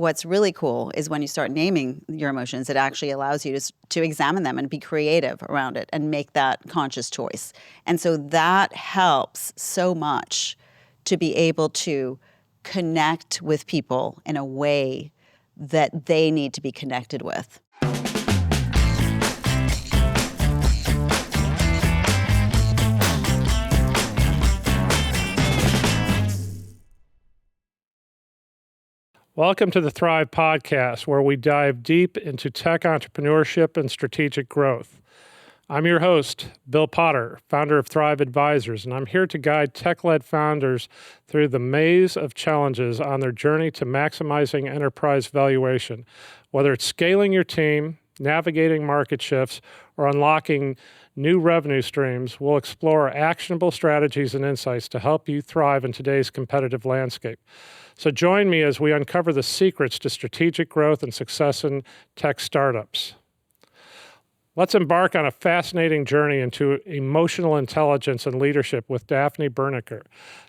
What's really cool is when you start naming your emotions, it actually allows you to examine them and be creative around it and make that conscious choice. And so that helps so much to be able to connect with people in a way that they need to be connected with. Welcome to the Thrive Podcast, where we dive deep into tech entrepreneurship and strategic growth. I'm your host, Bill Potter, founder of Thrive Advisors, and I'm here to guide tech-led founders through the maze of challenges on their journey to maximizing enterprise valuation. Whether it's scaling your team, navigating market shifts, or unlocking new revenue streams, we'll explore actionable strategies and insights to help you thrive in today's competitive landscape. So join me as we uncover the secrets to strategic growth and success in tech startups. Let's embark on a fascinating journey into emotional intelligence and leadership with Daphne Bernicker,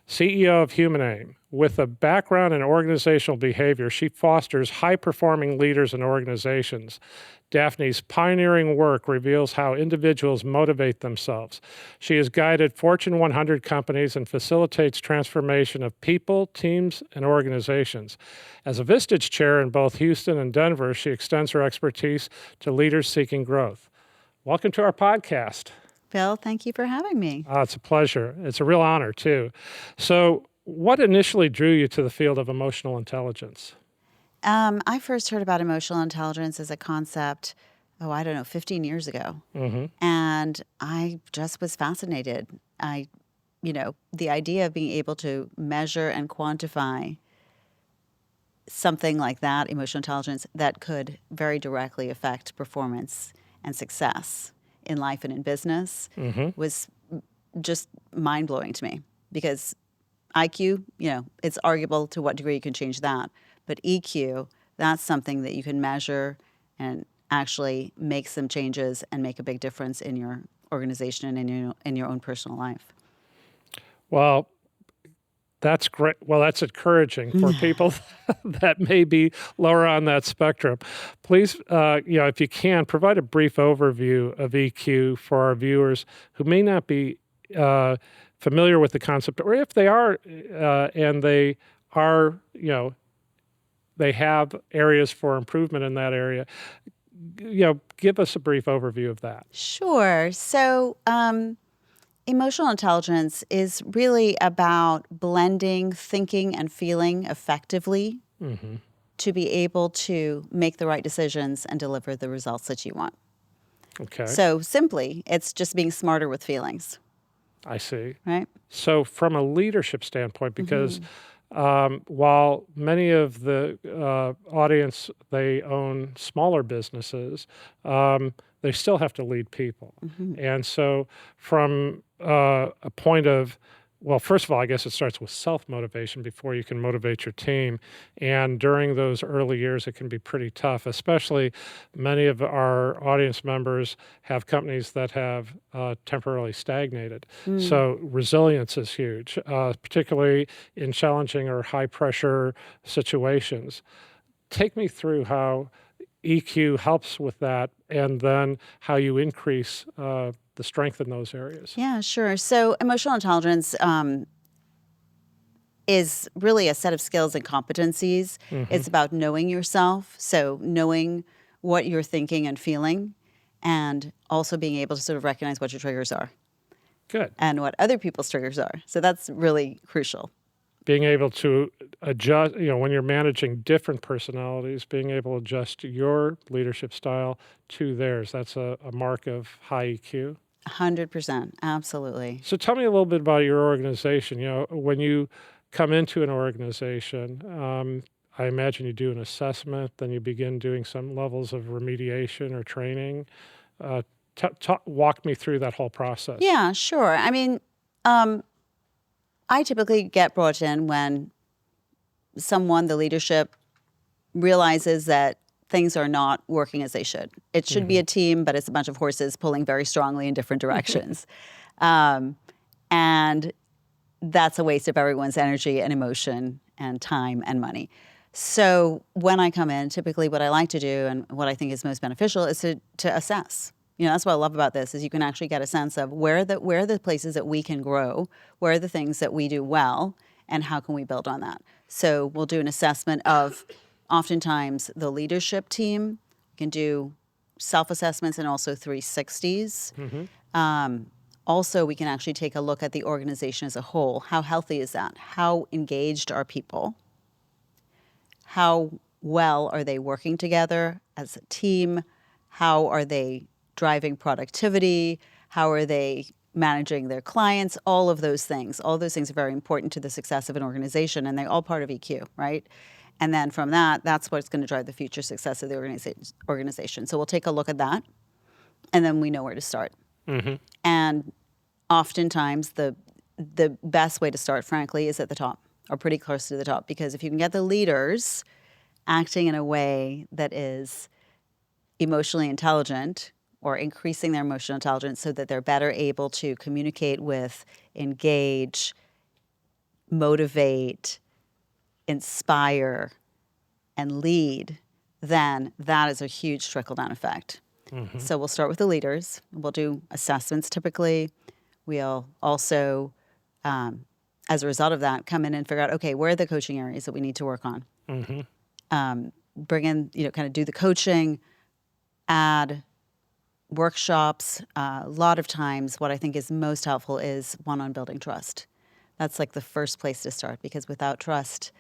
CEO of HumanAIM. With a background in organizational behavior, she fosters high-performing leaders and organizations. Daphne's pioneering work reveals how individuals motivate themselves. She has guided Fortune 100 companies and facilitates transformation of people, teams, and organizations. As a Vistage chair in both Houston and Denver, she extends her expertise to leaders seeking growth. Welcome to our podcast. Bill, thank you for having me. It's a pleasure. It's a real honor, too. So, what initially drew you to the field of emotional intelligence? I first heard about emotional intelligence as a concept, 15 years ago. Mm-hmm. And I just was fascinated. The idea of being able to measure and quantify something like that, emotional intelligence, that could very directly affect performance and success in life and in business was just mind-blowing to me, because IQ, it's arguable to what degree you can change that. But EQ, that's something that you can measure and actually make some changes and make a big difference in your organization and in your own personal life. Well, that's great. Well, that's encouraging for people that may be lower on that spectrum. Please, if you can, provide a brief overview of EQ for our viewers who may not be familiar with the concept, or if they are, and they are, they have areas for improvement in that area. Give us a brief overview of that. Sure. So, emotional intelligence is really about blending thinking and feeling effectively to be able to make the right decisions and deliver the results that you want. Okay. So simply, it's just being smarter with feelings. I see. Right? So from a leadership standpoint, because while many of the audience, they own smaller businesses, they still have to lead people. And so from a point of, well, first of all, I guess it starts with self-motivation before you can motivate your team. And during those early years, it can be pretty tough, especially many of our audience members have companies that have temporarily stagnated. So resilience is huge, particularly in challenging or high-pressure situations. Take me through how EQ helps with that, and then how you increase the strength in those areas. Yeah, sure. So emotional intelligence is really a set of skills and competencies. It's about knowing yourself, so knowing what you're thinking and feeling, and also being able to sort of recognize what your triggers are. Good. And what other people's triggers are. So that's really crucial. Being able to adjust, when you're managing different personalities, being able to adjust your leadership style to theirs, that's a mark of high EQ. 100%, absolutely. So tell me a little bit about your organization. When you come into an organization, I imagine you do an assessment, then you begin doing some levels of remediation or training. Walk me through that whole process. Yeah, sure. I mean, I typically get brought in when the leadership, realizes that things are not working as they should. It should be a team, but it's a bunch of horses pulling very strongly in different directions. And that's a waste of everyone's energy and emotion and time and money. So when I come in, typically what I like to do and what I think is most beneficial is to assess. That's what I love about this is you can actually get a sense of where are the places that we can grow, where are the things that we do well, and how can we build on that. So we'll do an assessment of oftentimes the leadership team. We can do self-assessments and also 360s. Also, we can actually take a look at the organization as a whole. How healthy is that? How engaged are people? How well are they working together as a team? How are they driving productivity? How are they managing their clients? All of those things. All those things are very important to the success of an organization, and they're all part of EQ, right? And then from that, that's what's going to drive the future success of the organization. So we'll take a look at that, and then we know where to start. And oftentimes, the best way to start, frankly, is at the top, or pretty close to the top, because if you can get the leaders acting in a way that is emotionally intelligent or increasing their emotional intelligence so that they're better able to communicate with, engage, motivate, inspire, and lead, then that is a huge trickle-down effect. So we'll start with the leaders. We'll do assessments typically. We'll also, as a result of that, come in and figure out, okay, where are the coaching areas that we need to work on? Bring in, kind of do the coaching, add workshops. A lot of times what I think is most helpful is one-on building trust. That's like the first place to start, because without trust,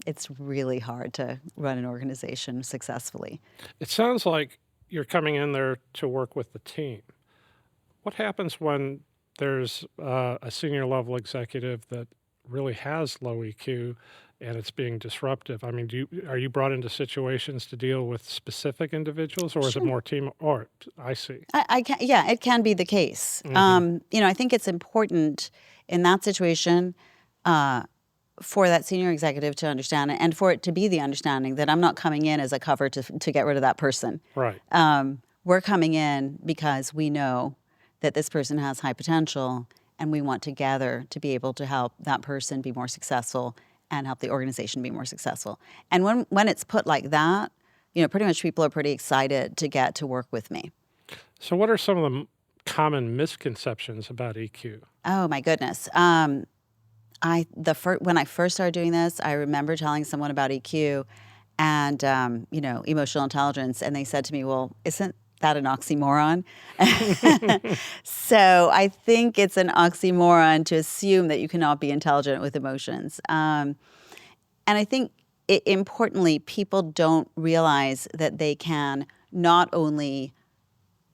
it's really hard to run an organization successfully. It sounds like you're coming in there to work with the team. What happens when there's a senior level executive that really has low EQ and it's being disruptive? I mean, are you brought into situations to deal with specific individuals, or is it more team? Or I see. Yeah, it can be the case. I think it's important in that situation for that senior executive to understand it, and for it to be the understanding that I'm not coming in as a cover to get rid of that person. Right. We're coming in because we know that this person has high potential, and we want together to be able to help that person be more successful and help the organization be more successful. And when it's put like that, pretty much people are pretty excited to get to work with me. So what are some of the common misconceptions about EQ? Oh my goodness. When I first started doing this, I remember telling someone about EQ and emotional intelligence, and they said to me, "Well, isn't that an oxymoron?" So I think it's an oxymoron to assume that you cannot be intelligent with emotions. And I think importantly, people don't realize that they can not only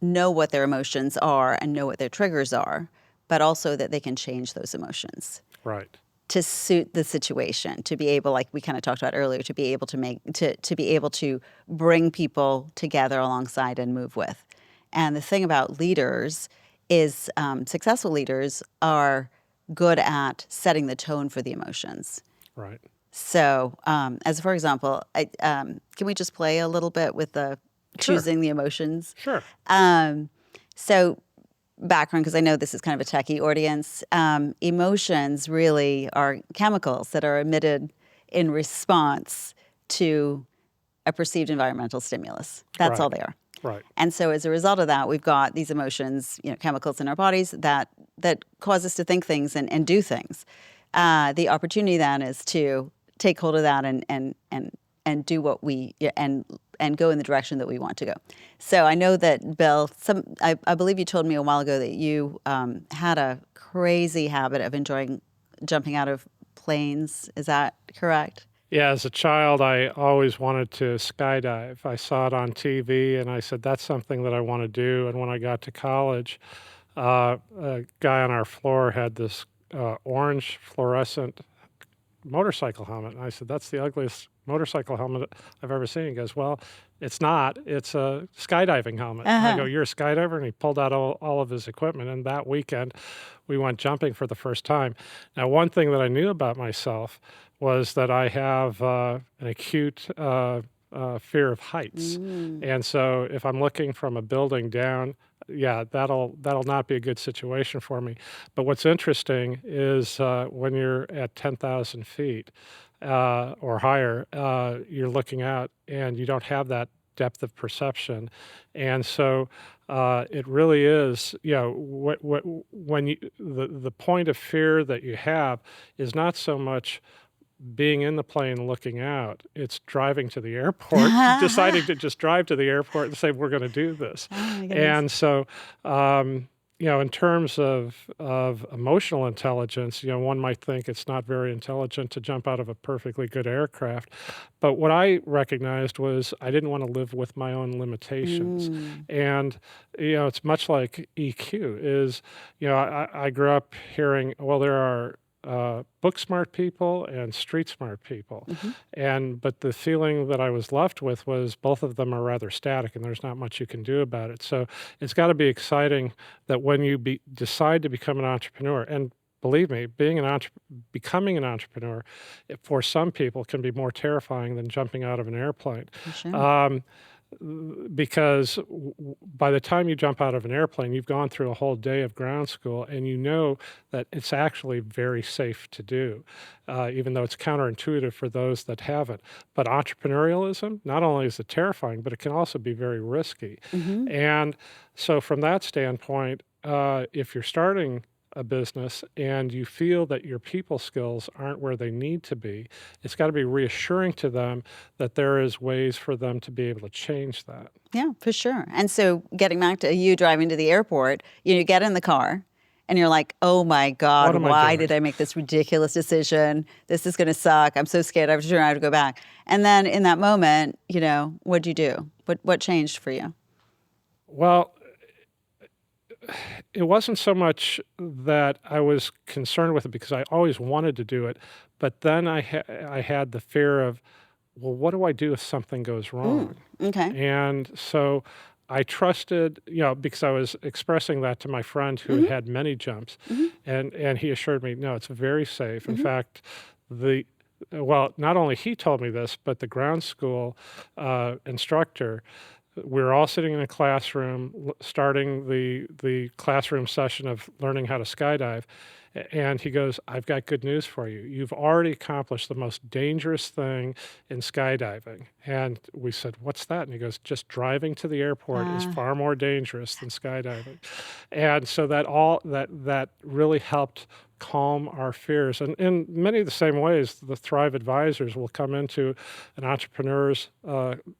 know what their emotions are and know what their triggers are, but also that they can change those emotions. Right. To suit the situation, to be able, like we kind of talked about earlier, to be able to be able to bring people together alongside and move with. And the thing about leaders is successful leaders are good at setting the tone for the emotions. Right. So, as for example, can we just play a little bit with the choosing the emotions? Sure. So background, because I know this is kind of a techie audience. Emotions really are chemicals that are emitted in response to a perceived environmental stimulus. That's all they are. Right. And so as a result of that, we've got these emotions, chemicals in our bodies that cause us to think things and do things. The opportunity then is to take hold of that and do what we and go in the direction that we want to go. So I know that, Bill, I believe you told me a while ago that you had a crazy habit of enjoying jumping out of planes. Is that correct? Yeah, as a child, I always wanted to skydive. I saw it on TV, and I said, that's something that I want to do. And when I got to college, a guy on our floor had this orange fluorescent motorcycle helmet. And I said, that's the ugliest motorcycle helmet I've ever seen. He goes, well, it's not. It's a skydiving helmet. And I go, you're a skydiver? And he pulled out all of his equipment. And that weekend, we went jumping for the first time. Now, one thing that I knew about myself was that I have an acute fear of heights. And so if I'm looking from a building down, yeah, that'll not be a good situation for me. But what's interesting is when you're at 10,000 feet, or higher, you're looking out and you don't have that depth of perception. And so it really is, when the point of fear that you have is not so much being in the plane looking out, it's driving to the airport, deciding to just drive to the airport and say, we're going to do this. Oh my goodness. And so, in terms of emotional intelligence, one might think it's not very intelligent to jump out of a perfectly good aircraft. But what I recognized was I didn't want to live with my own limitations. And, it's much like EQ is, I grew up hearing, well, there are book smart people and street smart people. But the feeling that I was left with was both of them are rather static and there's not much you can do about it. So it's got to be exciting that when you decide to become an entrepreneur, and believe me, becoming an entrepreneur for some people can be more terrifying than jumping out of an airplane. For sure. Because by the time you jump out of an airplane, you've gone through a whole day of ground school, and you know that it's actually very safe to do, even though it's counterintuitive for those that haven't. But entrepreneurialism, not only is it terrifying, but it can also be very risky. And so from that standpoint, if you're starting a business and you feel that your people skills aren't where they need to be, it's got to be reassuring to them that there is ways for them to be able to change that. Yeah, for sure. And so getting back to you driving to the airport, you get in the car and you're like, oh my God, why did I make this ridiculous decision? This is going to suck. I'm so scared. I have to turn around to go back. And then in that moment, what'd you do? What changed for you? Well, it wasn't so much that I was concerned with it because I always wanted to do it, but then I had the fear of, well, what do I do if something goes wrong? Okay. And so I trusted, because I was expressing that to my friend who had many jumps, and he assured me, no, it's very safe. In fact, not only he told me this, but the ground school instructor. We were all sitting in a classroom, starting the classroom session of learning how to skydive. And he goes, I've got good news for you. You've already accomplished the most dangerous thing in skydiving. And we said, what's that? And he goes, just driving to the airport is far more dangerous than skydiving. And so that really helped calm our fears. And in many of the same ways, the Thrive advisors will come into an entrepreneur's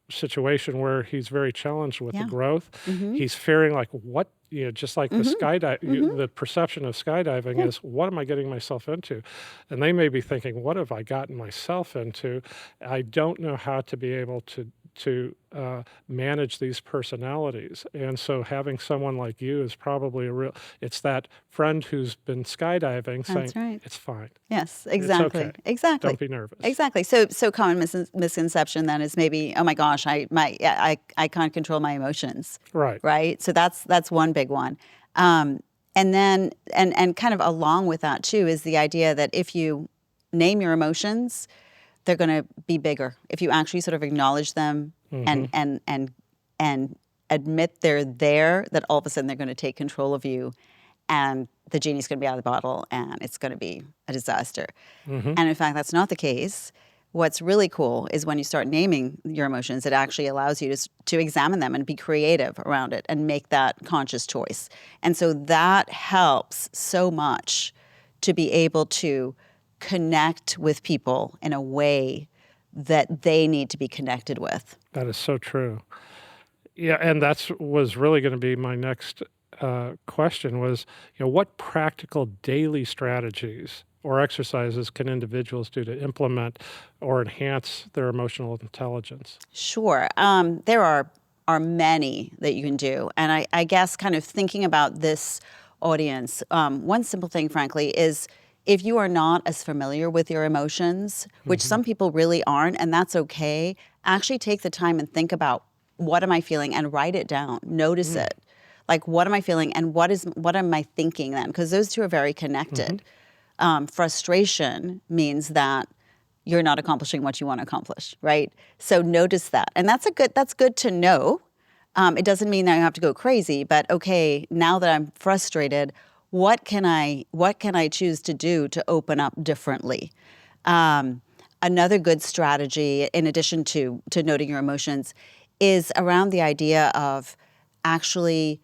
situation where he's very challenged with the growth. He's fearing like, what, just like the skydive, the perception of skydiving is, what am I getting myself into? And they may be thinking, what have I gotten myself into? I don't know how to be able to manage these personalities. And so having someone like you is probably it's that friend who's been skydiving saying, it's fine. Yes, exactly. It's okay. Exactly. Don't be nervous. Exactly. So common misconception then is maybe, oh my gosh, I can't control my emotions. Right. Right. So that's one big one. And then, and kind of along with that too, is the idea that if you name your emotions, they're going to be bigger. If you actually sort of acknowledge them and admit they're there, that all of a sudden they're going to take control of you, and the genie's going to be out of the bottle, and it's going to be a disaster. And in fact, that's not the case. What's really cool is when you start naming your emotions, it actually allows you to examine them and be creative around it and make that conscious choice. And so that helps so much to be able to connect with people in a way that they need to be connected with. That is so true. Yeah, and was really going to be my next question was, what practical daily strategies or exercises can individuals do to implement or enhance their emotional intelligence? Sure. There are many that you can do. And I guess kind of thinking about this audience, one simple thing, frankly, is if you are not as familiar with your emotions, which some people really aren't, and that's okay, actually take the time and think about, what am I feeling, and write it down. Notice it. Like, what am I feeling, and what am I thinking then? Because those two are very connected. Frustration means that you're not accomplishing what you want to accomplish, right? So notice that. And that's good to know. It doesn't mean that you have to go crazy, but okay, now that I'm frustrated, what can I choose to do to open up differently? Another good strategy, in addition to noting your emotions, is around the idea of actually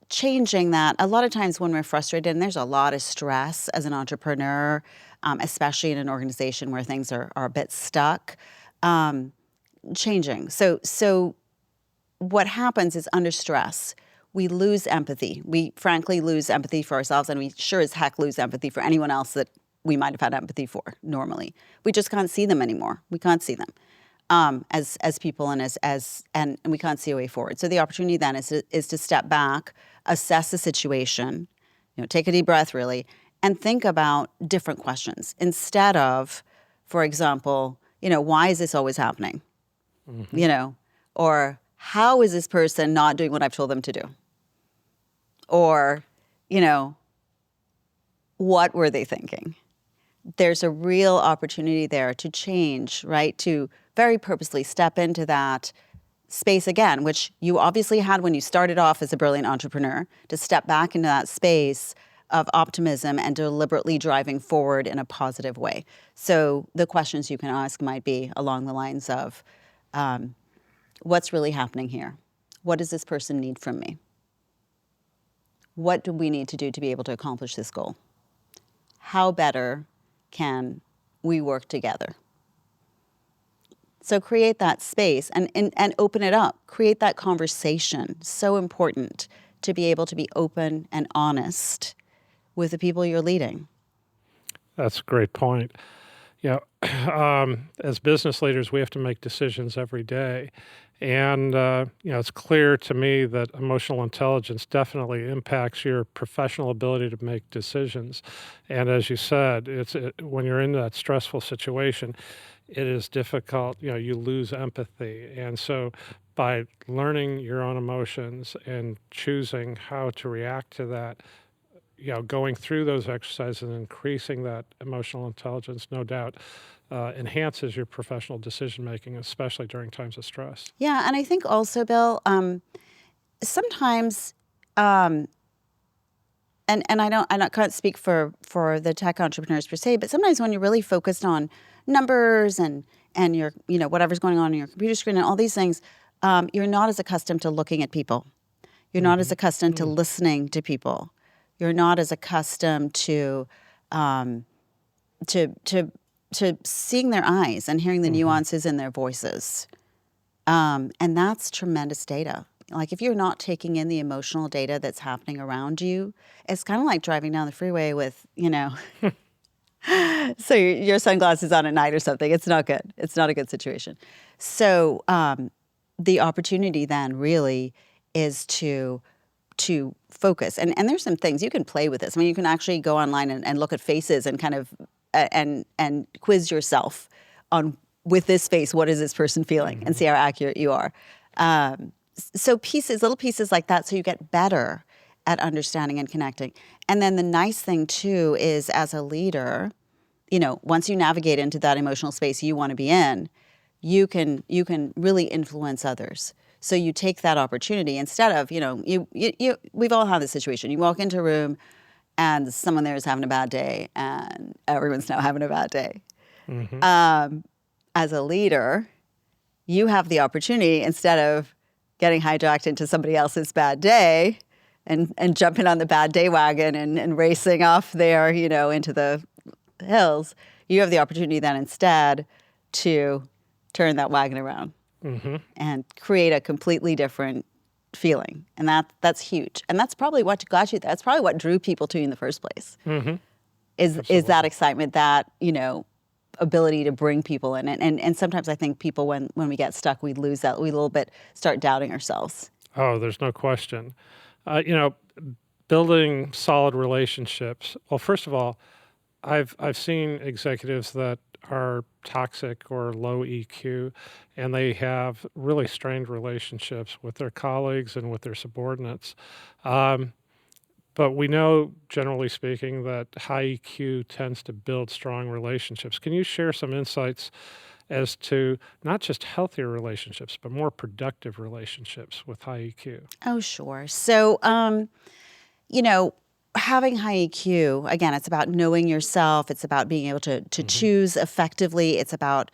changing that. A lot of times when we're frustrated, and there's a lot of stress as an entrepreneur, especially in an organization where things are a bit stuck, changing. So what happens is under stress, we lose empathy. We frankly lose empathy for ourselves, and we sure as heck lose empathy for anyone else that we might have had empathy for normally. We just can't see them anymore. We can't see them as people and and we can't see a way forward. So the opportunity then is to step back, assess the situation, take a deep breath really, and think about different questions instead of, for example, why is this always happening? Or how is this person not doing what I've told them to do? Or, what were they thinking? There's a real opportunity there to change, right? To very purposely step into that space again, which you obviously had when you started off as a brilliant entrepreneur, to step back into that space of optimism and deliberately driving forward in a positive way. So the questions you can ask might be along the lines of, what's really happening here? What does this person need from me? What do we need to do to be able to accomplish this goal? How better can we work together? So create that space and open it up. Create that conversation. So important to be able to be open and honest with the people you're leading. That's a great point. As business leaders, we have to make decisions every day. And, it's clear to me that emotional intelligence definitely impacts your professional ability to make decisions. And as you said, when you're in that stressful situation, it is difficult. You lose empathy. And so by learning your own emotions and choosing how to react to that, going through those exercises and increasing that emotional intelligence, no doubt, enhances your professional decision making, especially during times of stress. Yeah, and I think also, Bill, sometimes, and I can't speak for the tech entrepreneurs per se, but sometimes when you're really focused on numbers and your whatever's going on in your computer screen and all these things, you're not as accustomed to looking at people. You're not as accustomed to listening to people. You're not as accustomed to seeing their eyes and hearing the nuances in their voices. And that's tremendous data. Like if you're not taking in the emotional data that's happening around you, it's kind of like driving down the freeway with, so your sunglasses on at night or something. It's not good. It's not a good situation. So the opportunity then really is to focus. And there's some things you can play with this. I mean, you can actually go online and look at faces and kind of and quiz yourself on, with this face, what is this person feeling, and see how accurate you are. So little pieces like that, so you get better at understanding and connecting. And then the nice thing too is, as a leader, once you navigate into that emotional space you want to be in, you can really influence others. So you take that opportunity instead of, we've all had this situation. You walk into a room and someone there is having a bad day and everyone's now having a bad day. As a leader, you have the opportunity, instead of getting hijacked into somebody else's bad day and jumping on the bad day wagon and racing off there, into the hills, you have the opportunity then instead to turn that wagon around and create a completely different feeling. And that's huge. And that's probably what got you there. That's probably what drew people to you in the first place. Is that excitement, that, ability to bring people in. And sometimes I think people, when we get stuck, we lose that. We a little bit start doubting ourselves. Oh, there's no question. Building solid relationships. Well, first of all, I've seen executives that are toxic or low EQ, and they have really strained relationships with their colleagues and with their subordinates. But we know, generally speaking, that high EQ tends to build strong relationships. Can you share some insights as to not just healthier relationships, but more productive relationships with high EQ? Oh, sure. So, you know, having high EQ, again, it's about knowing yourself. It's about being able to choose effectively. It's about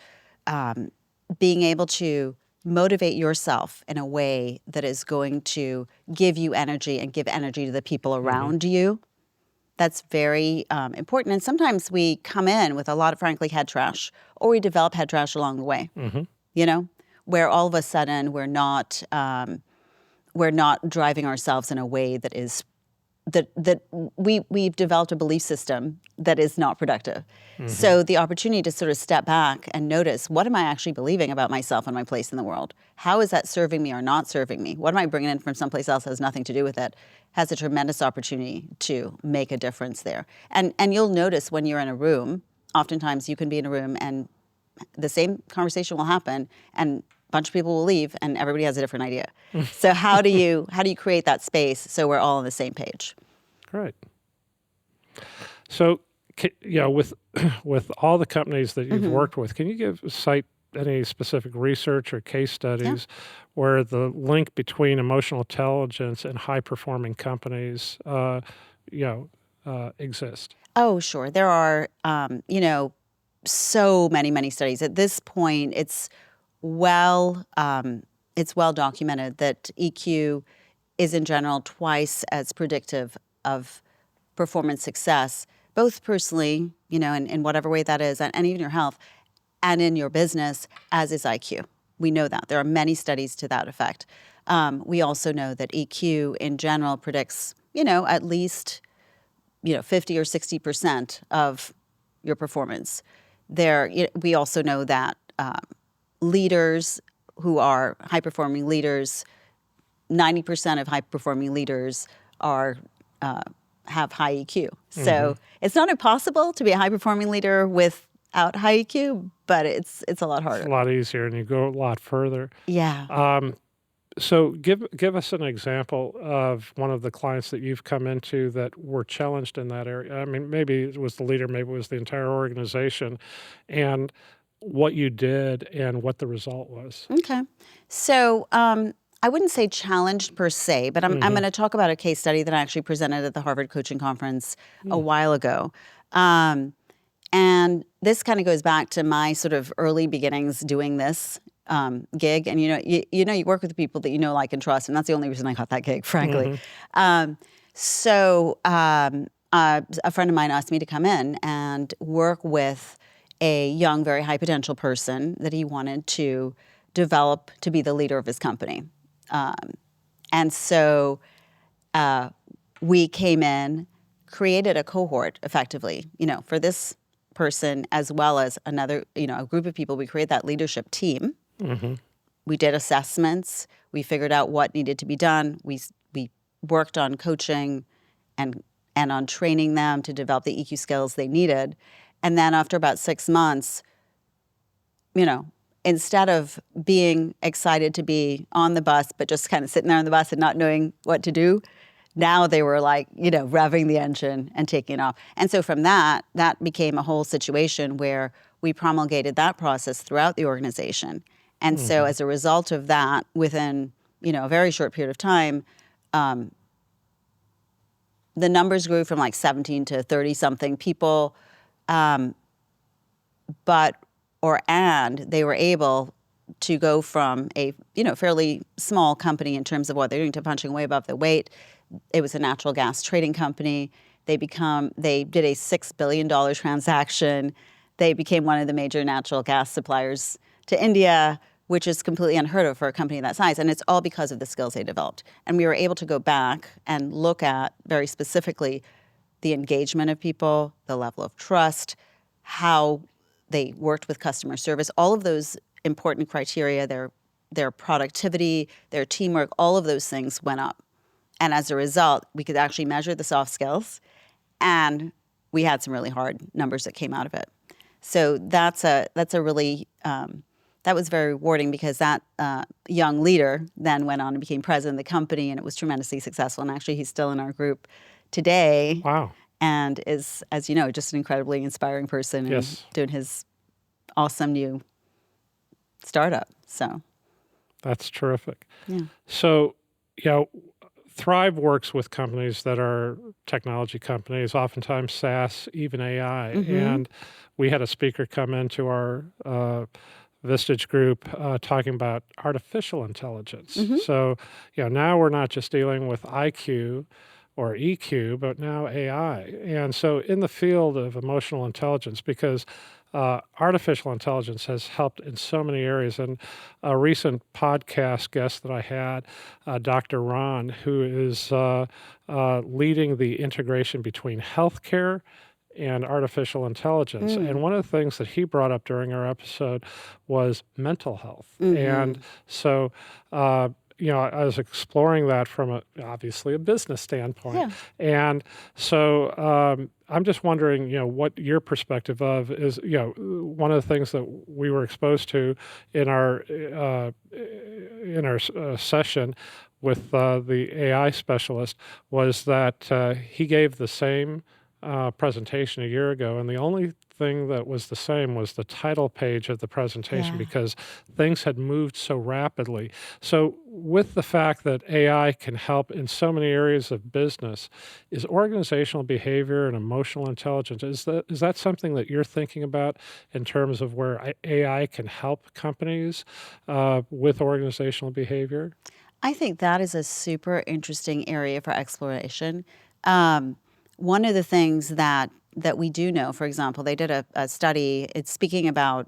being able to motivate yourself in a way that is going to give you energy and give energy to the people around you. That's very important. And sometimes we come in with a lot of, frankly, head trash, or we develop head trash along the way, you know, where all of a sudden we're not driving ourselves in a way that is that we've developed a belief system that is not productive. So the opportunity to sort of step back and notice, what am I actually believing about myself and my place in the world? How is that serving me or not serving me? What am I bringing in from someplace else that has nothing to do with it? Has a tremendous opportunity to make a difference there. And you'll notice when you're in a room, oftentimes you can be in a room and the same conversation will happen and a bunch of people will leave and everybody has a different idea. So how do you create that space so we're all on the same page? Great. So, with all the companies that you've worked with, can you cite any specific research or case studies where the link between emotional intelligence and high-performing companies, exist? Oh, sure. There are, so many studies. At this point, it's well documented that EQ is in general twice as predictive of performance success, both personally, in whatever way that is, and even your health, and in your business, as is IQ. We know that. There are many studies to that effect. We also know that EQ in general predicts, at least 50 or 60% of your performance. We also know that leaders who are high-performing leaders, 90% of high-performing leaders have high EQ. So it's not impossible to be a high-performing leader without high EQ, but it's a lot harder. It's a lot easier, and you go a lot further. Yeah. So give us an example of one of the clients that you've come into that were challenged in that area. I mean, maybe it was the leader, maybe it was the entire organization, and what you did and what the result was. Okay. So I wouldn't say challenged per se, but I'm going to talk about a case study that I actually presented at the Harvard Coaching Conference a while ago. And this kind of goes back to my sort of early beginnings doing this gig. And you work with people that you know, like, and trust, and that's the only reason I got that gig, frankly. So a friend of mine asked me to come in and work with a young, very high potential person that he wanted to develop to be the leader of his company. And so we came in, created a cohort effectively, for this person as well as another, a group of people. We created that leadership team. We did assessments. We figured out what needed to be done. We worked on coaching and on training them to develop the EQ skills they needed. And then after about 6 months, instead of being excited to be on the bus, but just kind of sitting there on the bus and not knowing what to do, now they were like, revving the engine and taking off. And so from that became a whole situation where we promulgated that process throughout the organization. And so as a result of that, within, a very short period of time, the numbers grew from like 17 to 30 something people. And they were able to go from a, fairly small company in terms of what they're doing to punching way above their weight. It was a natural gas trading company. They did a $6 billion transaction. They became one of the major natural gas suppliers to India, which is completely unheard of for a company that size. And it's all because of the skills they developed. And we were able to go back and look at very specifically the engagement of people, the level of trust, how they worked with customer service, all of those important criteria, their productivity, their teamwork, all of those things went up. And as a result, we could actually measure the soft skills, and we had some really hard numbers that came out of it. So that's a really that was very rewarding, because that young leader then went on and became president of the company, and it was tremendously successful. And actually, he's still in our group today. Wow. And is, as you know, just an incredibly inspiring person and doing his awesome new startup. So that's terrific. Yeah. So, Thrive works with companies that are technology companies, oftentimes SaaS, even AI. And we had a speaker come into our Vistage group talking about artificial intelligence. So, now we're not just dealing with IQ or EQ, but now AI. And so in the field of emotional intelligence, because artificial intelligence has helped in so many areas. And a recent podcast guest that I had, Dr. Ron, who is leading the integration between healthcare and artificial intelligence. And one of the things that he brought up during our episode was mental health. And so, I was exploring that from obviously a business standpoint. And so I'm just wondering, what your perspective of is, one of the things that we were exposed to in our session with the AI specialist was that he gave the same presentation a year ago, and the only thing that was the same was the title page of the presentation because things had moved so rapidly. So with the fact that AI can help in so many areas of business, is organizational behavior and emotional intelligence, is that something that you're thinking about in terms of where AI can help companies with organizational behavior? I think that is a super interesting area for exploration. One of the things that we do know, for example, they did a study. It's speaking about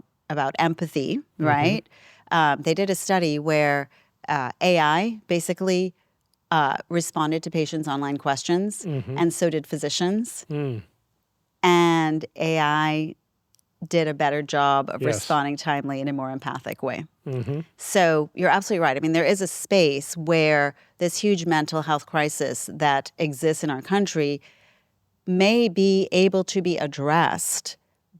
empathy, right? They did a study where AI basically responded to patients' online questions, and so did physicians. And AI did a better job of responding timely in a more empathic way. So you're absolutely right. I mean, there is a space where this huge mental health crisis that exists in our country may be able to be addressed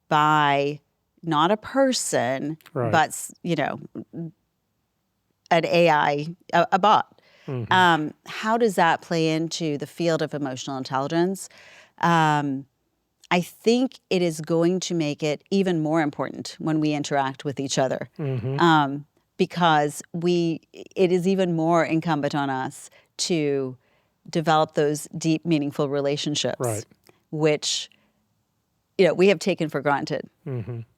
by not a person, but, an AI, a bot. How does that play into the field of emotional intelligence? I think it is going to make it even more important when we interact with each other, because it is even more incumbent on us to develop those deep, meaningful relationships, which we have taken for granted.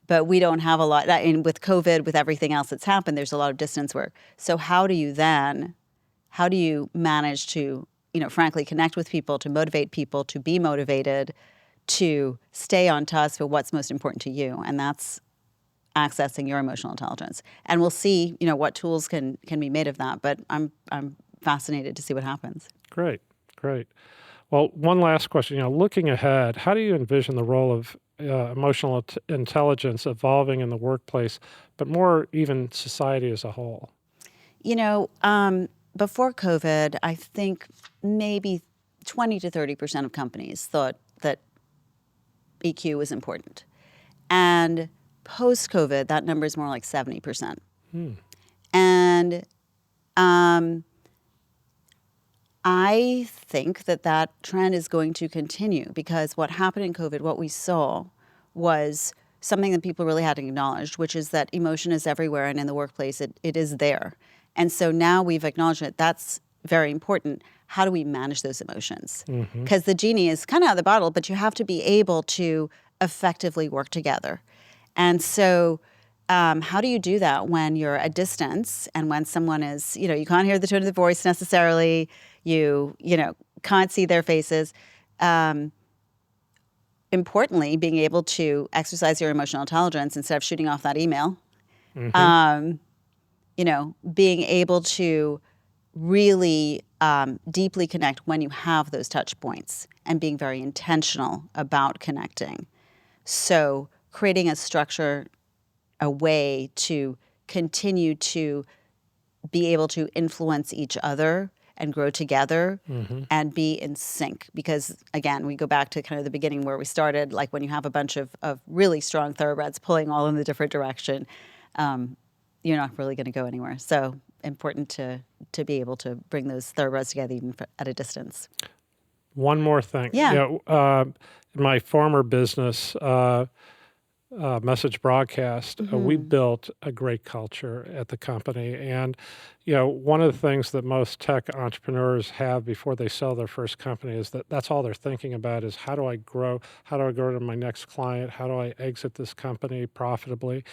But we don't have a lot. And with COVID, with everything else that's happened, there's a lot of distance work. So how do you manage to, frankly, connect with people, to motivate people, to be motivated, to stay on task for what's most important to you? And that's accessing your emotional intelligence. And we'll see, what tools can be made of that. But I'm fascinated to see what happens. Great. Well, one last question. Looking ahead, how do you envision the role of emotional intelligence evolving in the workplace, but more even society as a whole? Before COVID, I think maybe 20 to 30% of companies thought that EQ was important. And post-COVID, that number is more like 70%. And I think that trend is going to continue, because what happened in COVID, what we saw was something that people really hadn't acknowledged, which is that emotion is everywhere, and in the workplace, it is there. And so now we've acknowledged that that's very important. How do we manage those emotions? Because the genie is kind of out of the bottle, but you have to be able to effectively work together. And so how do you do that when you're at distance and when someone is, you can't hear the tone of the voice necessarily, you can't see their faces. Importantly, being able to exercise your emotional intelligence instead of shooting off that email. Being able to really deeply connect when you have those touch points, and being very intentional about connecting. So creating a structure, a way to continue to be able to influence each other and grow together and be in sync. Because again, we go back to kind of the beginning where we started, like when you have a bunch of really strong thoroughbreds pulling all in the different direction, you're not really going to go anywhere. So important to be able to bring those thoroughbreds together even at a distance. One more thing. Yeah. In my former business, message broadcast, we built a great culture at the company. And, one of the things that most tech entrepreneurs have before they sell their first company is that that's all they're thinking about is how do I grow? How do I grow to my next client? How do I exit this company profitably?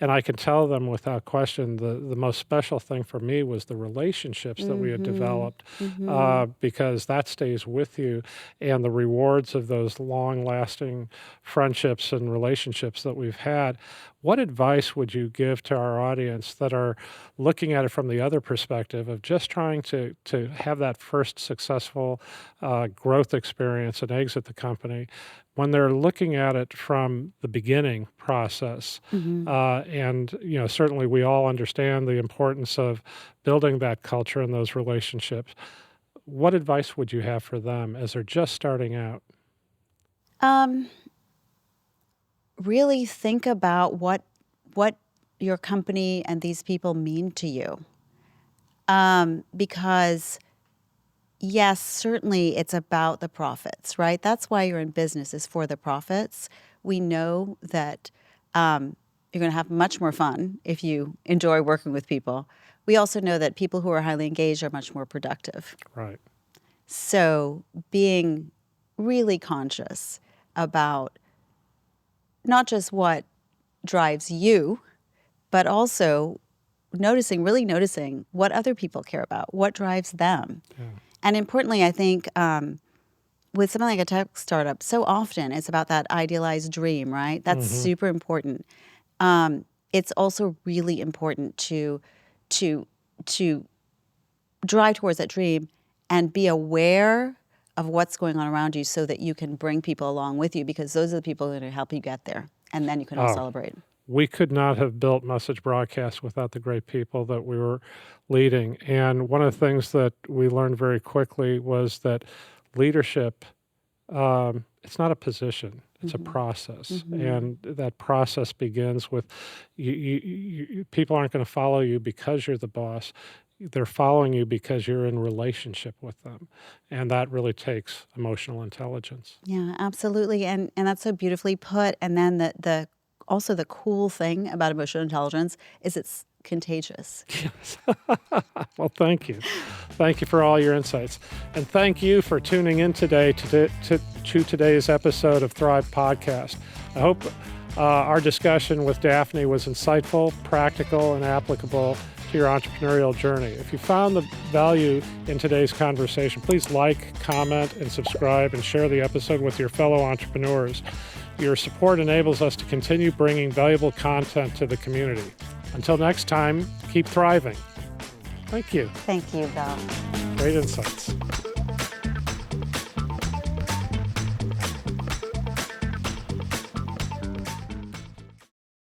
And I can tell them without question, the most special thing for me was the relationships that we had developed, because that stays with you, and the rewards of those long-lasting friendships and relationships that we've had. What advice would you give to our audience that are looking at it from the other perspective of just trying to have that first successful growth experience and exit the company, when they're looking at it from the beginning process? And, certainly we all understand the importance of building that culture and those relationships. What advice would you have for them as they're just starting out? Um, really think about what your company and these people mean to you. Because yes, certainly it's about the profits, right? That's why you're in business, is for the profits. We know that you're going to have much more fun if you enjoy working with people. We also know that people who are highly engaged are much more productive. Right. So being really conscious about not just what drives you, but also really noticing what other people care about, what drives them. Yeah. And importantly, I think with something like a tech startup, so often it's about that idealized dream, right? That's super important. It's also really important to drive towards that dream and be aware of what's going on around you so that you can bring people along with you, because those are the people who are going to help you get there. And then you can all celebrate. We could not have built Message Broadcast without the great people that we were leading. And one of the things that we learned very quickly was that leadership, it's not a position, it's a process. And that process begins with people aren't going to follow you because you're the boss. They're following you because you're in relationship with them. And that really takes emotional intelligence. Yeah, absolutely. And that's so beautifully put. And then also the cool thing about emotional intelligence is it's contagious. Yes. Well, thank you. Thank you for all your insights. And thank you for tuning in today to today's episode of Thrive Podcast. I hope our discussion with Daphne was insightful, practical, and applicable to your entrepreneurial journey. If you found the value in today's conversation, please like, comment, and subscribe, and share the episode with your fellow entrepreneurs. Your support enables us to continue bringing valuable content to the community. Until next time, keep thriving. Thank you. Thank you, Bill. Great insights.